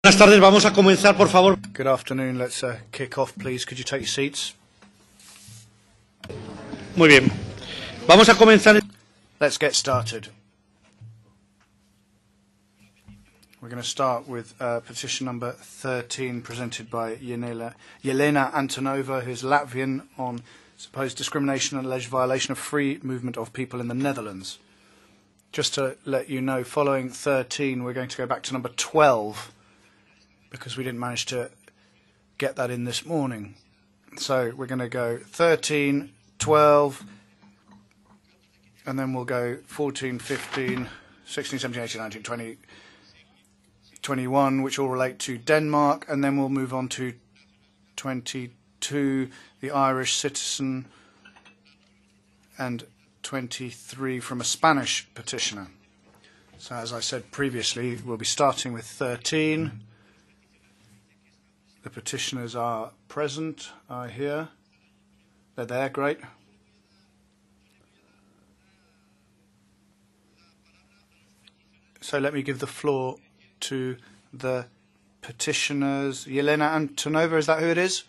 Buenas tardes, vamos a comenzar, por favor. Good afternoon. Let's kick off, please. Could you take your seats? Muy bien. Vamos a comenzar. Let's get started. We're going to start with petition number 13, presented by Yelena Antonova, who's Latvian, on supposed discrimination and alleged violation of free movement of people in the Netherlands. Just to let you know, following 13, we're going to go back to number 12, because we didn't manage to get that in this morning. So we're going to go 13, 12, and then we'll go 14, 15, 16, 17, 18, 19, 20, 21, which all relate to Denmark, and then we'll move on to 22, the Irish citizen, and 23 from a Spanish petitioner. So as I said previously, we'll be starting with 13. The petitioners are present, are here. They're there, great. So let me give the floor to the petitioners. Yelena Antonova, is that who it is?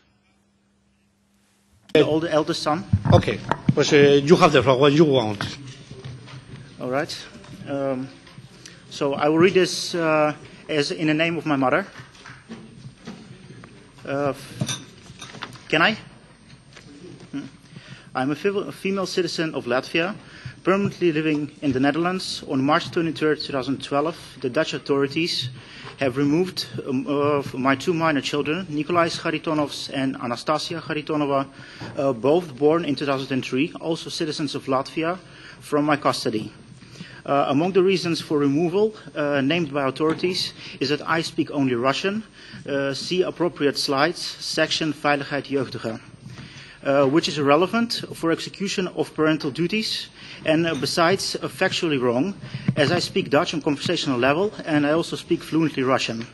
The eldest son. Okay, pues you have the floor when you want. All right. So I will read this as in the name of my mother. Can I? I'm a female citizen of Latvia, permanently living in the Netherlands. On March 23, 2012, the Dutch authorities have removed my two minor children, Nikolais Charitonovs and Anastasia Charitonova, both born in 2003, also citizens of Latvia, from my custody. Among the reasons for removal named by authorities is that I speak only Russian. See appropriate slides, section Veiligheid Jeugdzorg, which is irrelevant for execution of parental duties, and besides factually wrong, as I speak Dutch on conversational level and I also speak fluently Russian.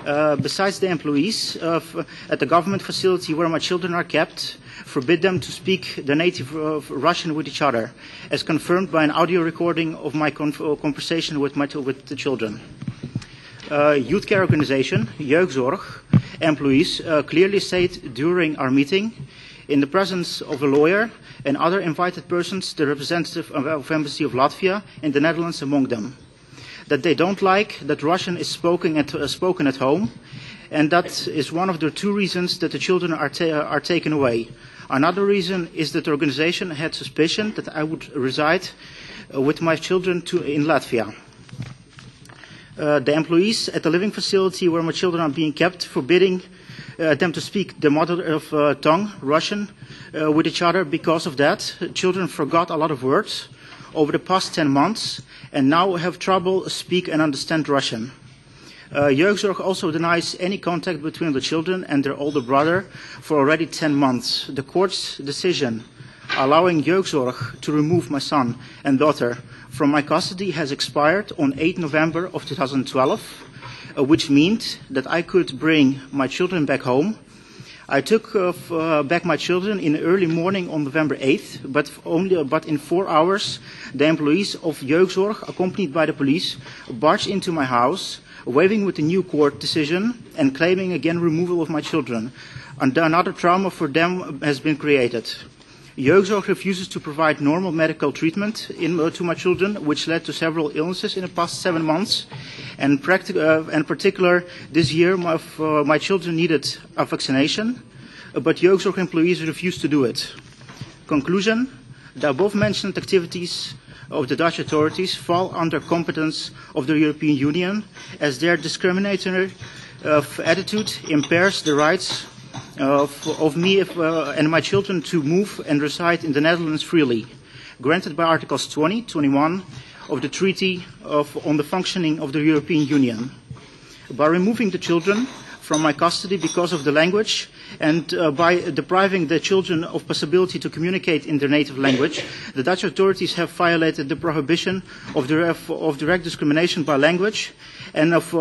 Besides, the employees at the government facility where my children are kept forbid them to speak the native Russian with each other, as confirmed by an audio recording of my conversation with the children. Youth care organization, Jeugdzorg, employees clearly state during our meeting, in the presence of a lawyer and other invited persons, the representative of Embassy of Latvia in the Netherlands among them, that they don't like that Russian is spoken at home, and that is one of the two reasons that the children are taken away. Another reason is that the organization had suspicion that I would reside with my children in Latvia. The employees at the living facility where my children are being kept, forbidding them to speak the mother tongue, Russian, with each other. Because of that, children forgot a lot of words over the past 10 months and now have trouble speak and understand Russian. Jeugdzorg also denies any contact between the children and their older brother for already 10 months. The court's decision allowing Jeugdzorg to remove my son and daughter from my custody has expired on 8 November of 2012, which means that I could bring my children back home. I took back my children in the early morning on November 8th, but in 4 hours, the employees of Jeugdzorg, accompanied by the police, barged into my house, waving with the new court decision and claiming again removal of my children. And another trauma for them has been created. Jeugdzorg refuses to provide normal medical treatment to my children, which led to several illnesses in the past 7 months. And in particular, this year, my children needed a vaccination, but Jeugdzorg employees refused to do it. Conclusion, the above-mentioned activities of the Dutch authorities fall under competence of the European Union, as their discriminatory attitude impairs the rights of me and my children to move and reside in the Netherlands freely, granted by Articles 20, 21 of the Treaty on the Functioning of the European Union. By removing the children from my custody because of the language and by depriving the children of possibility to communicate in their native language, the Dutch authorities have violated the prohibition of direct discrimination by language and of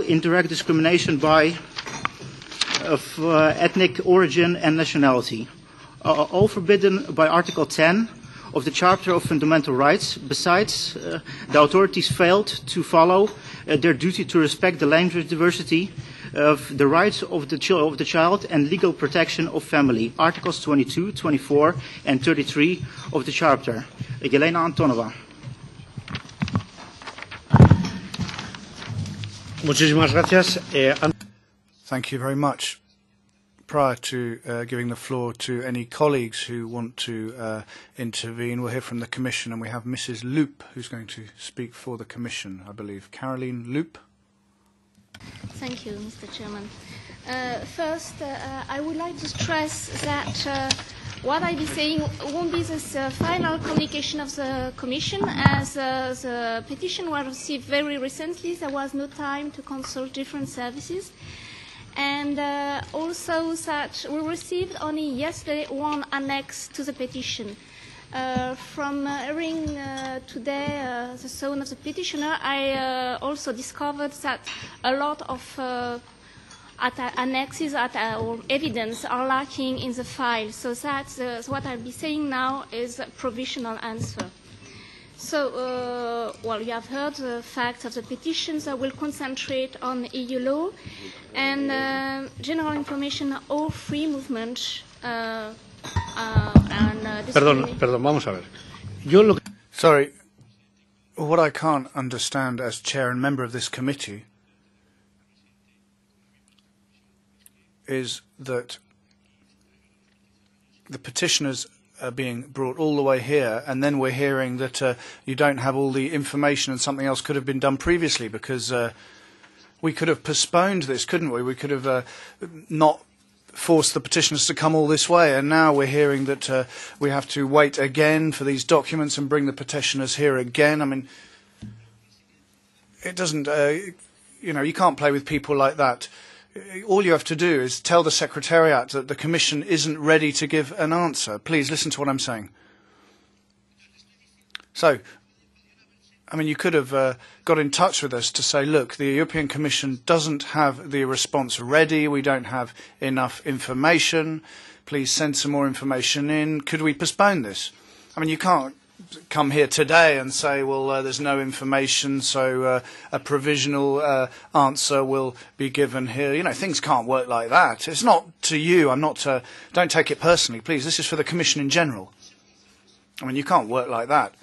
indirect discrimination by ethnic origin and nationality, all forbidden by Article 10 of the Charter of Fundamental Rights. Besides, the authorities failed to follow their duty to respect the language diversity of the rights of the child and legal protection of family. Articles 22, 24 and 33 of the Charter. Jelena Antonova. Muchísimas gracias. Thank you very much. Prior to giving the floor to any colleagues who want to intervene, we'll hear from the Commission, and we have Mrs. Loop, who's going to speak for the Commission, I believe. Caroline Loop. Thank you, Mr. Chairman. First, I would like to stress that what I'll be saying won't be the final communication of the Commission, as the petition was received very recently. There was no time to consult different services. And also that we received only yesterday one annex to the petition. From hearing today the sound of the petitioner, I also discovered that a lot of annexes or evidence are lacking in the file. So that's what I'll be saying now is a provisional answer. So, well, you have heard the facts of the petitions. I will concentrate on EU law and general information on all free movement. Perdón, vamos a ver. Sorry, what I can't understand as chair and member of this committee is that the petitioners are being brought all the way here, and then we're hearing that you don't have all the information and something else could have been done previously, because we could have postponed this, couldn't we? We could have not forced the petitioners to come all this way, and now we're hearing that we have to wait again for these documents and bring the petitioners here again. I mean, it doesn't, you can't play with people like that. All you have to do is tell the Secretariat that the Commission isn't ready to give an answer. Please listen to what I'm saying. So, I mean, you could have got in touch with us to say, look, the European Commission doesn't have the response ready. We don't have enough information. Please send some more information in. Could we postpone this? I mean, you can't come here today and say, well, there's no information, so a provisional answer will be given here. You know, things can't work like that. It's not to you. Don't take it personally, please. This is for the Commission in general. I mean, you can't work like that.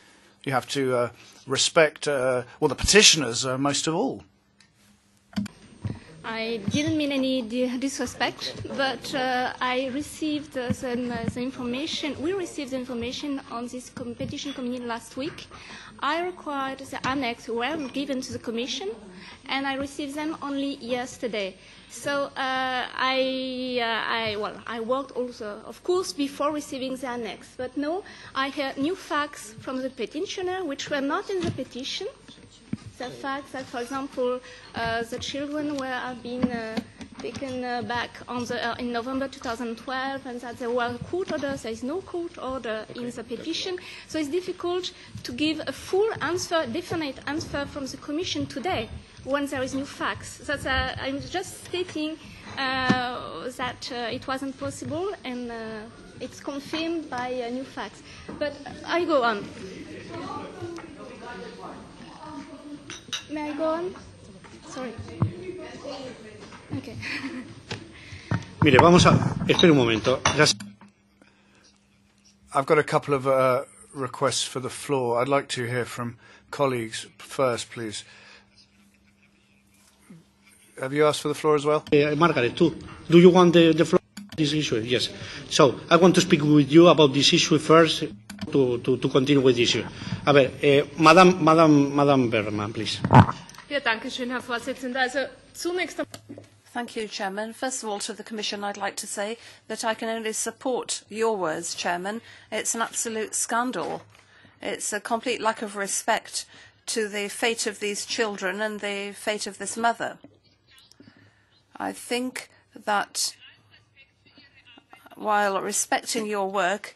You have to respect, the petitioners most of all. I didn't mean any disrespect, but I received the information. We received the information on this petition committee last week. I required the annex were given to the Commission, and I received them only yesterday. So I worked also, of course, before receiving the annex. But no, I heard new facts from the petitioner, which were not in the petition. The fact that, for example, the children have been taken back in November 2012, and that there were court orders. There is no court order in the petition. So it's difficult to give a full answer, definite answer from the Commission today when there is new facts. That's, I'm just stating that it wasn't possible, and it's confirmed by new facts. But I go on. May I go on? Sorry. Okay. Mire, espere un momento. I've got a couple of requests for the floor. I'd like to hear from colleagues first, please. Have you asked for the floor as well? Margaret, do you want the floor on this issue? Yes. So, I want to speak with you about this issue first to continue with the issue. A ver, Madam Berman, please. Ja, danke schön, Herr Vorsitzender. Also, zunächst Thank you, Chairman. First of all, to the Commission, I'd like to say that I can only support your words, Chairman. It's an absolute scandal. It's a complete lack of respect to the fate of these children and the fate of this mother. I think that while respecting your work,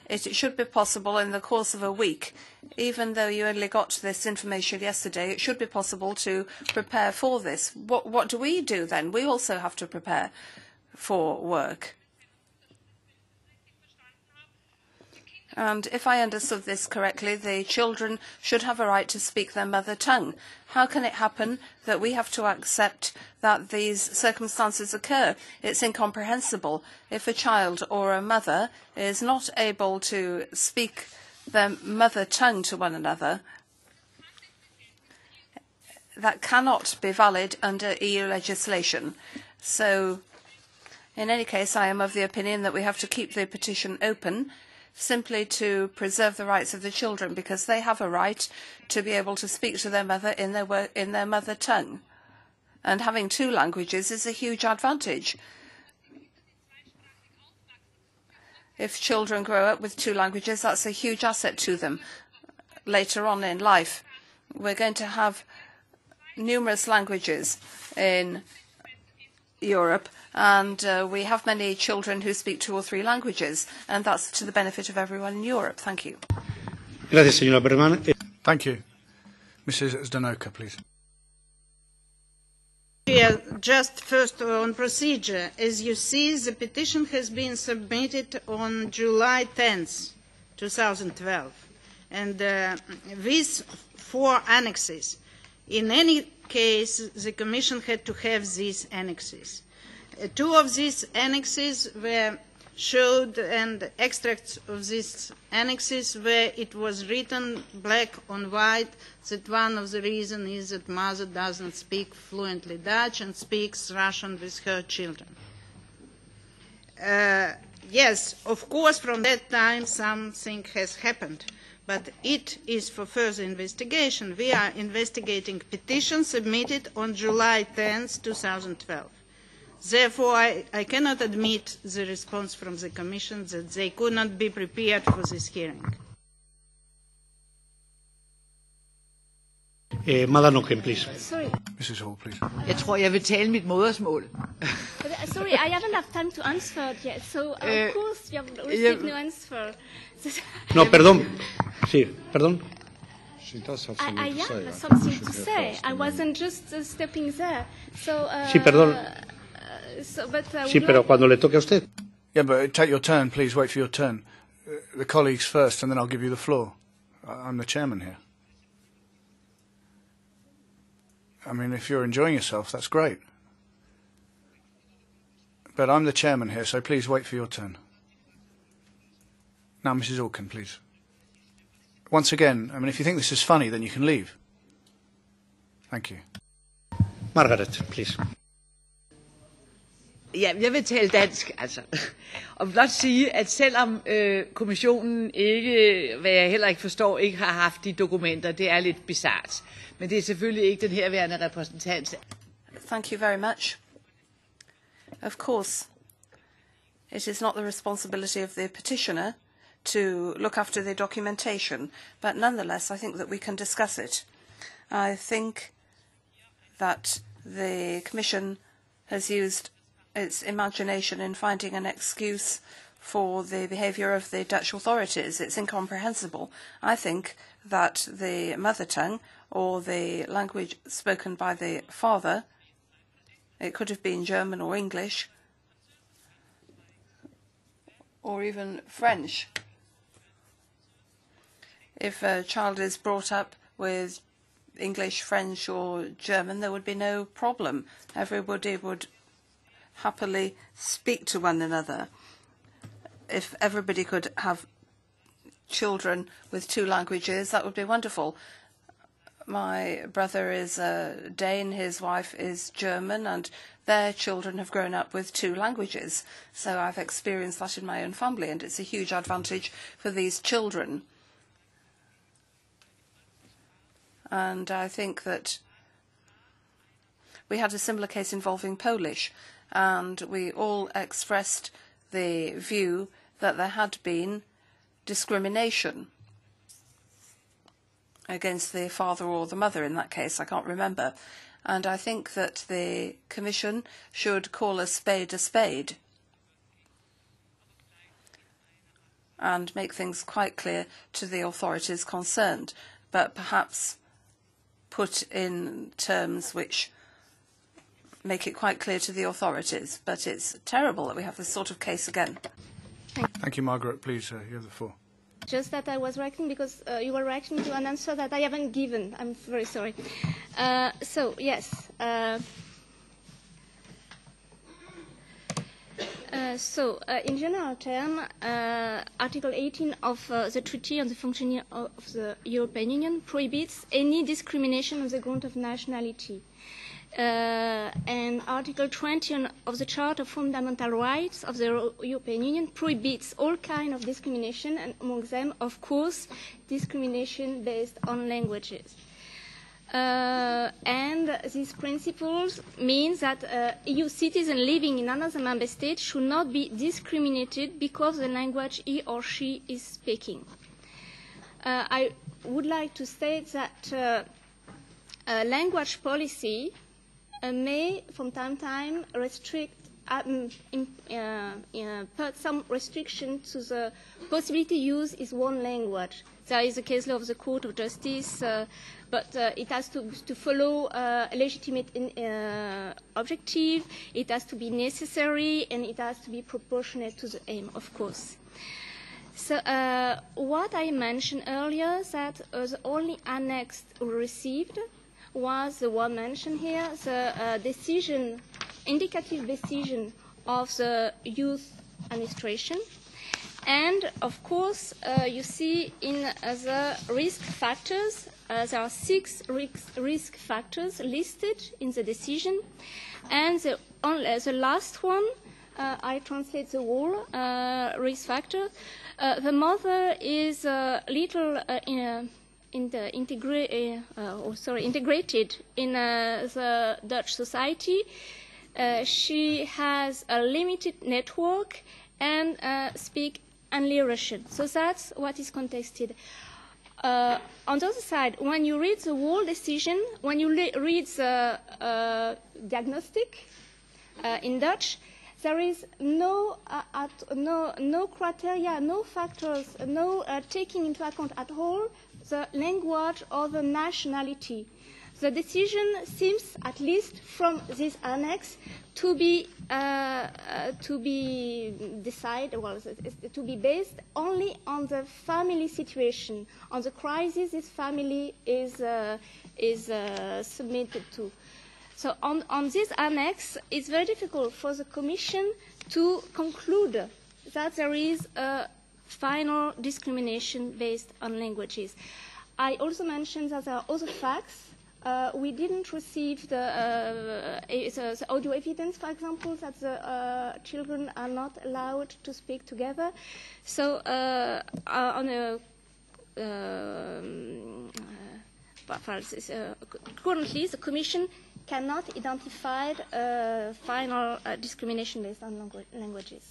it should be possible in the course of a week, even though you only got this information yesterday, it should be possible to prepare for this. What do we do then? We also have to prepare for work. And if I understood this correctly, the children should have a right to speak their mother tongue. How can it happen that we have to accept that these circumstances occur? It's incomprehensible. If a child or a mother is not able to speak their mother tongue to one another, that cannot be valid under EU legislation. So, in any case, I am of the opinion that we have to keep the petition open, simply to preserve the rights of the children, because they have a right to be able to speak to their mother in their mother tongue. And having two languages is a huge advantage. If children grow up with two languages, that's a huge asset to them later on in life. We're going to have numerous languages in Europe, and we have many children who speak 2 or 3 languages, and that's to the benefit of everyone in Europe. Thank you. Gracias, señora Berman. Thank you. Mrs. Zdanoka, please. Yeah, just first on procedure. As you see, the petition has been submitted on July 10th, 2012, and with 4 annexes. In any case, the Commission had to have these annexes. 2 of these annexes were showed, and extracts of these annexes where it was written black on white that one of the reasons is that mother doesn't speak fluently Dutch and speaks Russian with her children. Yes, of course, from that time something has happened. But it is for further investigation. We are investigating petitions submitted on July 10th, 2012. Therefore, I cannot admit the response from the Commission that they could not be prepared for this hearing. Madam Oken, please. Sorry. Mrs. Hall, please. Jeg tror, jeg vil tale mit modersmål. Sorry, I haven't had time to answer it yet, so of course you have received no answer. No, perdón. Sí, perdón. I have something to say. I wasn't just stepping there. So, Sí, perdón. Sí, pero cuando le toque a usted. Yeah, but take your turn, please. Wait for your turn. The colleagues first, and then I'll give you the floor. I'm the chairman here. I mean, if you're enjoying yourself, that's great. But I'm the chairman here, so please wait for your turn. Now, Mrs. Auken, please. Once again, I mean, if you think this is funny, then you can leave. Thank you. Margaret, please. Ja, jeg vil tale dansk, altså. Og blot sige, at selvom kommissionen ikke, hvad jeg heller ikke forstår, ikke har haft de dokumenter, det er lidt bizart. Men det er selvfølgelig ikke den herværende repræsentant. Thank you very much. Of course, it is not the responsibility of the petitioner to look after the documentation, but nonetheless, I think that we can discuss it. I think that the Commission has used its imagination in finding an excuse for the behaviour of the Dutch authorities. It's incomprehensible. I think that the mother tongue, or the language spoken by the father, it could have been German or English, or even French. If a child is brought up with English, French or German, there would be no problem. Everybody would happily speak to one another. If everybody could have children with 2 languages, that would be wonderful. My brother is Dane, his wife is German, and their children have grown up with 2 languages. So I've experienced that in my own family, and it's a huge advantage for these children. And I think that we had a similar case involving Polish, and we all expressed the view that there had been discrimination against the father or the mother in that case. I can't remember. And I think that the Commission should call a spade and make things quite clear to the authorities concerned, but perhaps put in terms which make it quite clear to the authorities. But it's terrible that we have this sort of case again. Thank you, Margaret. Please, you have the floor. Just that I was reacting because you were reacting to an answer that I haven't given. I'm very sorry. So, yes. In general terms, Article 18 of the Treaty on the Functioning of the European Union prohibits any discrimination on the ground of nationality. And Article 20 of the Charter of Fundamental Rights of the European Union prohibits all kinds of discrimination, and among them, of course, discrimination based on languages. And these principles mean that EU citizens living in another member state should not be discriminated because of the language he or she is speaking. I would like to state that language policy may, from time to time, restrict, put some restriction to the possibility to use is one language. There is a case law of the Court of Justice, but it has to follow a legitimate objective, it has to be necessary, and it has to be proportionate to the aim, of course. So what I mentioned earlier, that the only annex we received was the one mentioned here, the decision, indicative decision of the youth administration. And, of course, you see in the risk factors, there are 6 risk factors listed in the decision. And the last one, I translate the whole risk factor. The mother is little integrated in the Dutch society. She has a limited network and speak only Russian. So that's what is contested. On the other side, when you read the whole decision, when you read the diagnostic in Dutch, there is no criteria, no factors, no taking into account at all the language or the nationality. The decision seems, at least from this annex, to be decided, well, to be based only on the family situation, on the crisis this family is submitted to. So on this annex, it's very difficult for the Commission to conclude that there is a final discrimination based on languages. I also mentioned that there are other facts. We didn't receive the audio evidence, for example, that the children are not allowed to speak together. So currently, the Commission cannot identify final discrimination based on languages.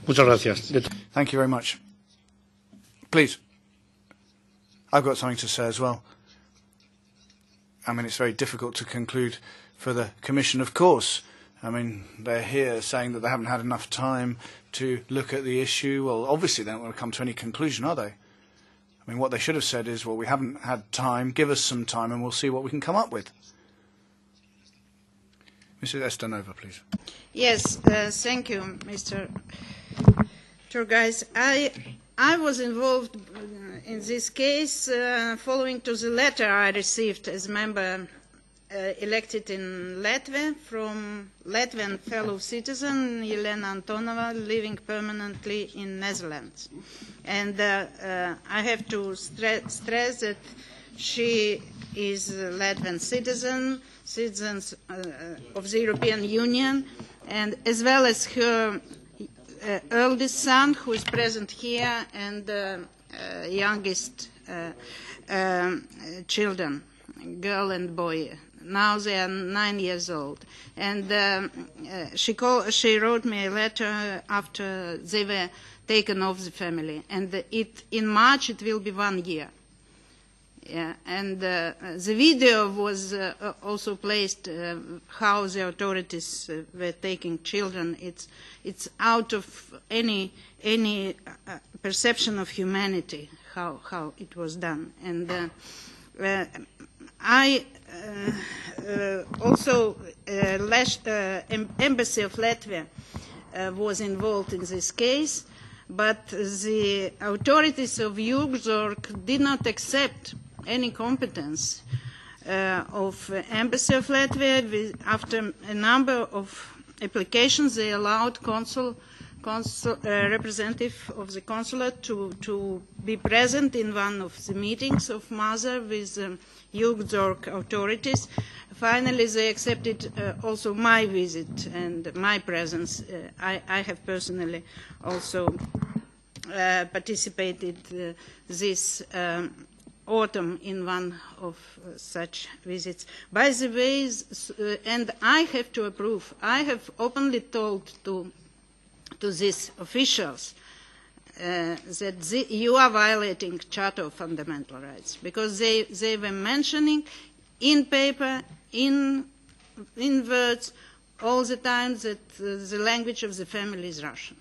Muchas gracias. Thank you very much. Please. I've got something to say as well. I mean, it's very difficult to conclude for the Commission, of course. I mean, they're here saying that they haven't had enough time to look at the issue. Well, obviously they don't want to come to any conclusion, are they? I mean, what they should have said is, well, we haven't had time, give us some time and we'll see what we can come up with. Mrs. Estanova, please. Yes, thank you, Mr. Turgais. I was involved in this case following to the letter I received as member elected in Latvia from Latvian fellow citizen Jelena Antonova living permanently in Netherlands. And I have to stress that she is a Latvian citizen of the European Union, and as well as her eldest son, who is present here, and youngest children, girl and boy. Now they are 9 years old. And she wrote me a letter after they were taken off the family. And in March it will be 1 year. Yeah, and the video was also placed how the authorities were taking children. It's out of any perception of humanity how it was done. And I also embassy of Latvia was involved in this case, but the authorities of Jeugdzorg did not accept any competence of Embassy of Latvia. After a number of applications, they allowed representative of the consulate to be present in one of the meetings of MASA with Jeugdzorg authorities. Finally, they accepted also my visit and my presence. I have personally also participated this autumn in one of such visits. By the way, and I have to approve, I have openly told to these officials that you are violating Charter of Fundamental Rights, because they were mentioning in paper, in words, all the time that the language of the family is Russian.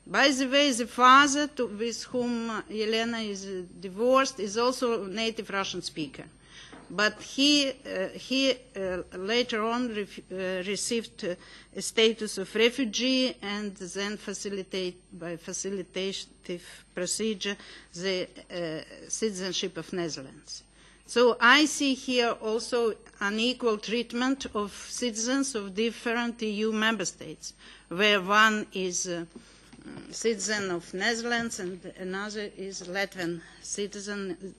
By the way, the father with whom Yelena is divorced is also a native Russian speaker. But he later on received a status of refugee and then by facilitative procedure the citizenship of Netherlands. So I see here also unequal treatment of citizens of different EU member states, where one is citizen of Netherlands and another is Latvian citizen.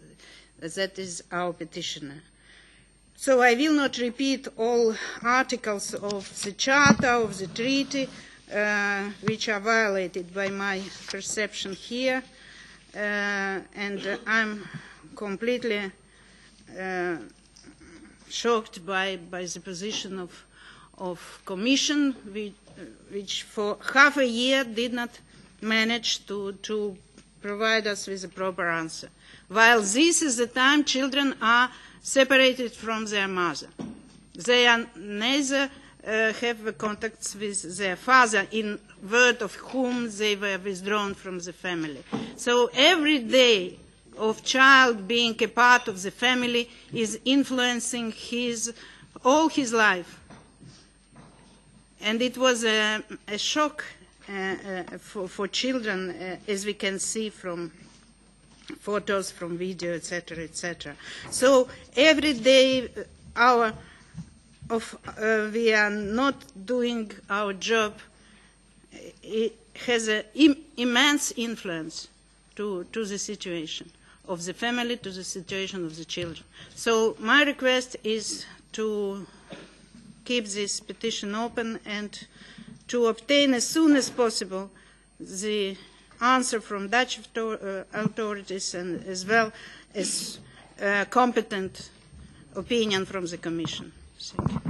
That is our petitioner. So I will not repeat all articles of the Charter, of the treaty, which are violated by my perception here. And I'm completely shocked by the position of Commission, which for half a year did not manage to provide us with a proper answer. While this is the time children are separated from their mother. They are neither have contacts with their father, in word of whom they were withdrawn from the family. So every day of child being a part of the family is influencing all his life. And it was a shock for children, as we can see from photos, from video, etc., etc. So every day we are not doing our job. It has an immense influence to the situation of the family, to the situation of the children. So my request is to keep this petition open and to obtain as soon as possible the answer from Dutch authorities and as well as competent opinion from the Commission. Thank you.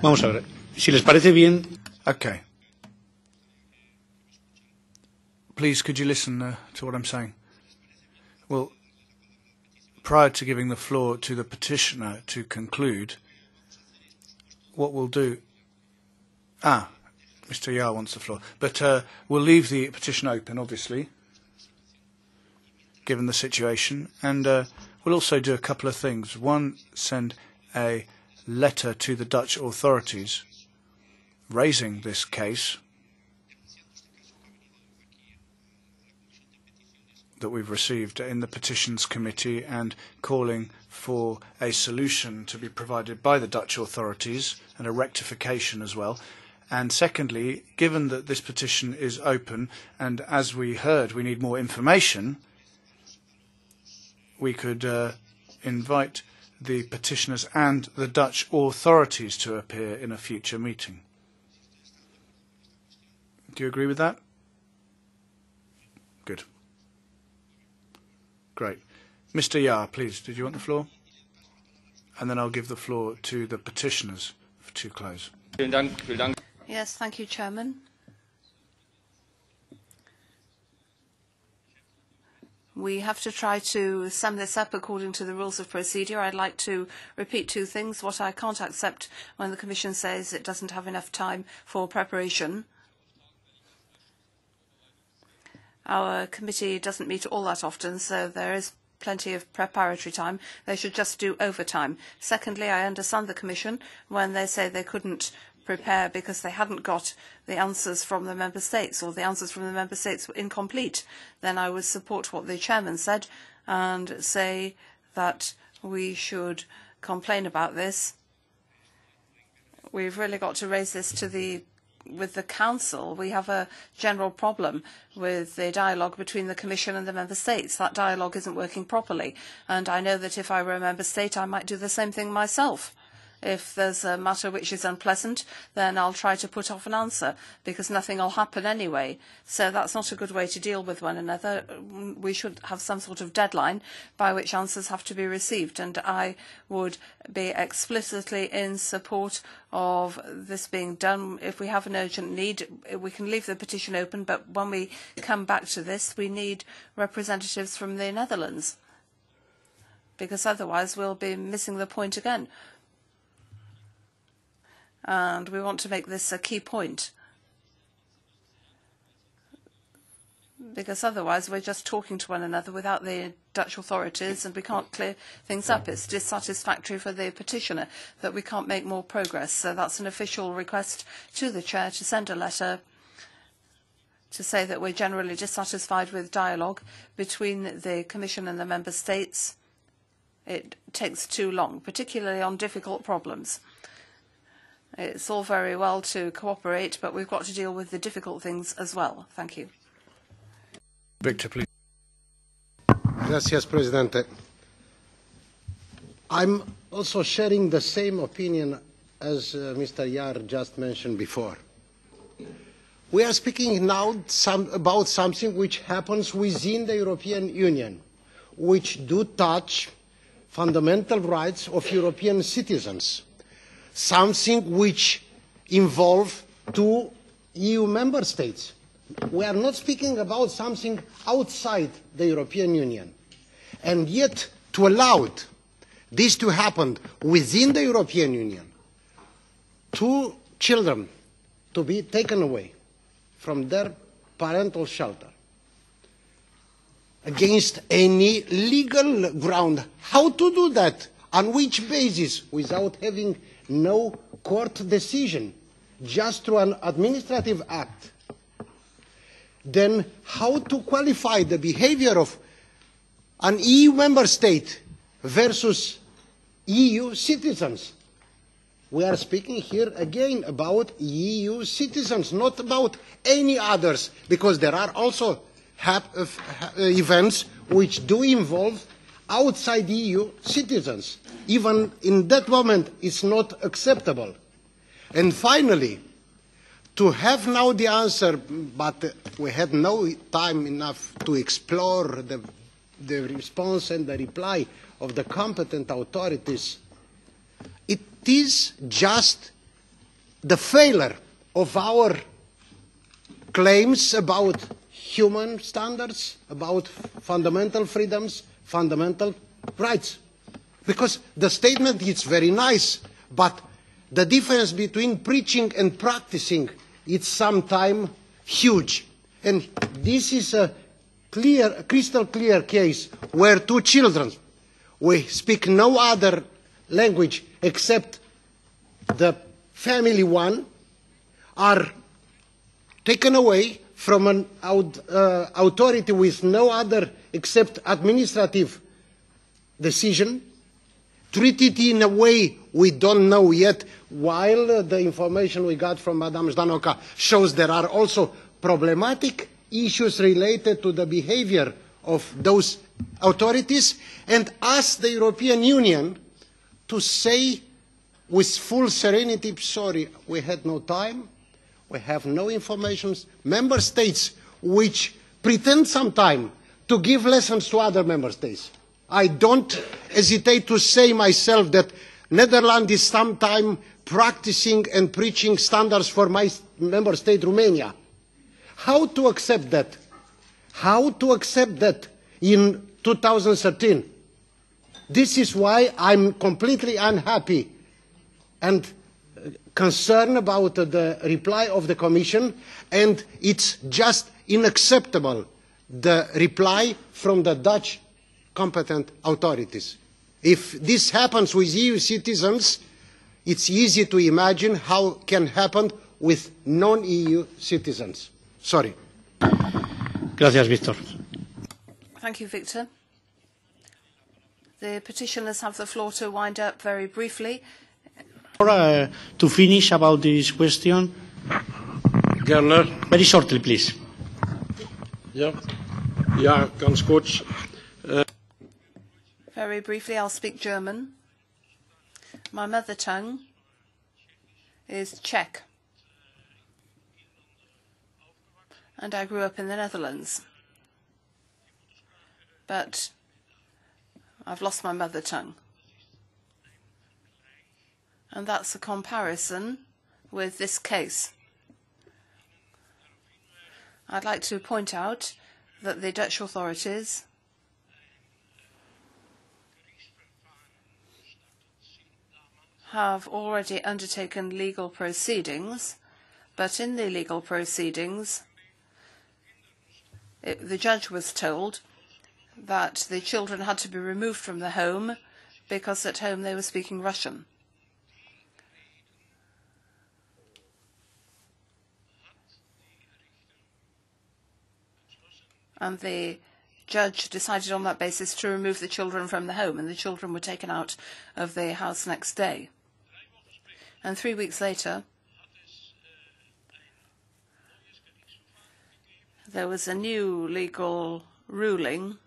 Vamos a ver, si les parece bien. Okay. Please, could you listen to what I'm saying? Well, prior to giving the floor to the petitioner to conclude, what we'll do... Mr. Yar wants the floor. But we'll leave the petition open, obviously, given the situation. And we'll also do a couple of things. One, send a letter to the Dutch authorities raising this case that we've received in the Petitions Committee and calling for a solution to be provided by the Dutch authorities and a rectification as well. And secondly, given that this petition is open and as we heard we need more information, we could invite the petitioners and the Dutch authorities to appear in a future meeting. Do you agree with that? Good. Great. Mr. Yar, please, did you want the floor? And then I'll give the floor to the petitioners to close. Yes, thank you, Chairman. We have to try to sum this up according to the rules of procedure. I'd like to repeat two things. What I can't accept when the Commission says it doesn't have enough time for preparation. Our committee doesn't meet all that often, so there is plenty of preparatory time. They should just do overtime. Secondly, I understand the Commission when they say they couldn't prepare because they hadn't got the answers from the Member States, or the answers from the Member States were incomplete. Then I would support what the Chairman said and say that we should complain about this. We've really got to raise this with the Council. We have a general problem with the dialogue between the Commission and the Member States. That dialogue isn't working properly. And I know that if I were a Member State, I might do the same thing myself. If there's a matter which is unpleasant, then I'll try to put off an answer, because nothing will happen anyway. So that's not a good way to deal with one another. We should have some sort of deadline by which answers have to be received, and I would be explicitly in support of this being done. If we have an urgent need, we can leave the petition open, but when we come back to this, we need representatives from the Netherlands, because otherwise we'll be missing the point again. And we want to make this a key point, because otherwise we're just talking to one another without the Dutch authorities, and we can't clear things up. It's dissatisfactory for the petitioner that we can't make more progress. So that's an official request to the Chair to send a letter to say that we're generally dissatisfied with dialogue between the Commission and the Member States. It takes too long, particularly on difficult problems. It's all very well to cooperate, but we've got to deal with the difficult things as well. Thank you. Victor, please. Gracias, Presidente. I'm also sharing the same opinion as Mr. Yar just mentioned before. We are speaking now about something which happens within the European Union, which do touch fundamental rights of European citizens. Something which involves 2 EU member states. We are not speaking about something outside the European Union. And yet, to allow this to happen within the European Union, 2 children to be taken away from their parental shelter against any legal ground. How to do that? On which basis? Without having no court decision, just through an administrative act. Then how to qualify the behavior of an EU member state versus EU citizens? We are speaking here again about EU citizens, not about any others, because there are also events which do involve outside EU citizens. Even in that moment, it's not acceptable. And finally, to have now the answer, but we had no time enough to explore the response and the reply of the competent authorities, it is just the failure of our claims about human standards, about fundamental freedoms, fundamental rights. Because the statement is very nice, but the difference between preaching and practicing is sometimes huge. And this is a crystal clear case where 2 children, we speak no other language except the family one, are taken away from an authority with no other except administrative decision, treated in a way we don't know yet, while the information we got from Madame Ždanoka shows there are also problematic issues related to the behavior of those authorities, and ask the European Union to say with full serenity, sorry, we had no time, we have no information. Member states which pretend sometimes to give lessons to other member states. I don't hesitate to say myself that Netherlands is sometimes practicing and preaching standards for my member state, Romania. How to accept that? How to accept that in 2013? This is why I'm completely unhappy and concerned about the reply of the Commission, and it's just unacceptable, the reply from the Dutch competent authorities. If this happens with EU citizens, it's easy to imagine how it can happen with non-EU citizens. Sorry. Gracias, Víctor. Thank you, Victor. The petitioners have the floor to wind up very briefly. To finish about this question, Gerne. very shortly, please. Ja, ja, ganz kurz. Very briefly, I'll speak German. My mother tongue is Czech, and I grew up in the Netherlands. But I've lost my mother tongue. And that's a comparison with this case. I'd like to point out that the Dutch authorities have already undertaken legal proceedings, but in the legal proceedings, the judge was told that the children had to be removed from the home because at home they were speaking Russian. And the judge decided on that basis to remove the children from the home, and the children were taken out of the house next day. And 3 weeks later, there was a new legal ruling.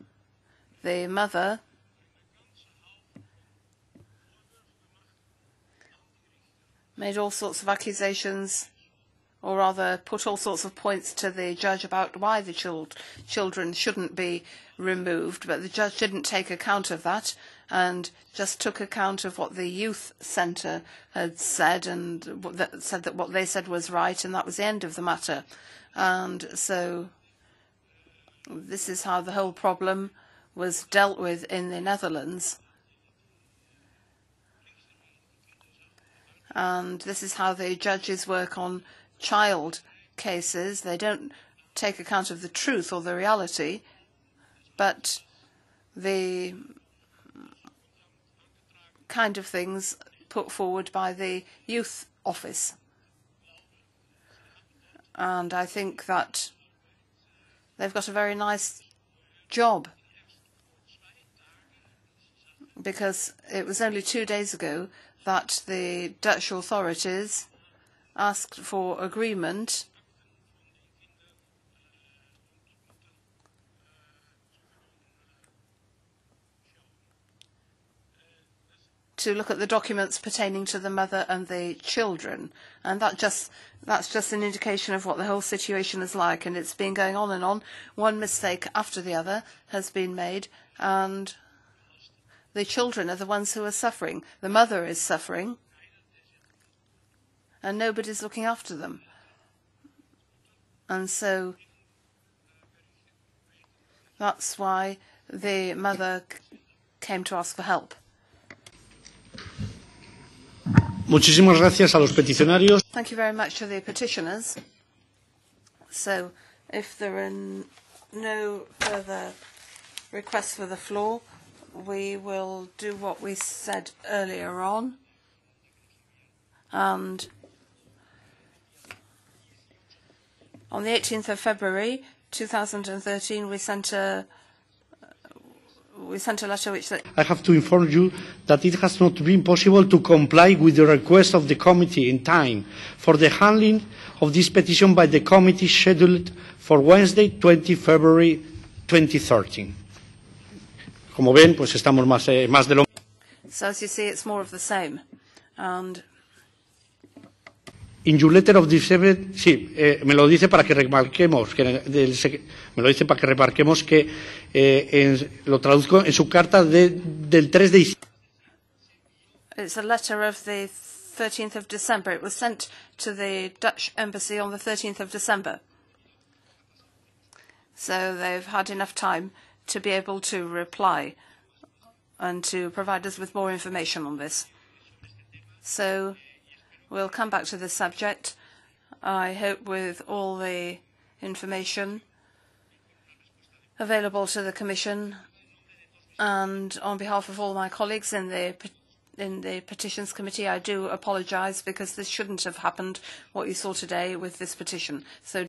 The mother made all sorts of accusations, or rather put all sorts of points to the judge about why the children shouldn't be removed, but the judge didn't take account of that and just took account of what the youth centre had said, and said that what they said was right, and that was the end of the matter. And so this is how the whole problem was dealt with in the Netherlands. And this is how the judges work on child cases. They don't take account of the truth or the reality, but the kind of things put forward by the youth office. And I think that they've got a very nice job, because it was only 2 days ago that the Dutch authorities asked for agreement to look at the documents pertaining to the mother and the children. And that's just an indication of what the whole situation is like, and it's been going on and on. One mistake after the other has been made, and the children are the ones who are suffering. The mother is suffering, and nobody's looking after them. And so that's why the mother came to ask for help. Muchísimas gracias a los peticionarios. Thank you very much to the petitioners. So if there are no further requests for the floor, we will do what we said earlier on. And on the 18th of February 2013, we sent a letter which said, I have to inform you that it has not been possible to comply with the request of the committee in time for the handling of this petition by the committee scheduled for Wednesday, 20 February 2013. Como ven, pues estamos más de lo. So as you see, it's more of the same. And in your letter of December, sí, me lo dice para que remarquemos que lo traduzco en su carta del 3 de diciembre. It's a letter of the 13th of December. It was sent to the Dutch embassy on the 13th of December. So they've had enough time to be able to reply and to provide us with more information on this. So we'll come back to this subject, I hope, with all the information available to the Commission And on behalf of all my colleagues in the Petitions Committee, I do apologise because this shouldn't have happened, what you saw today with this petition. So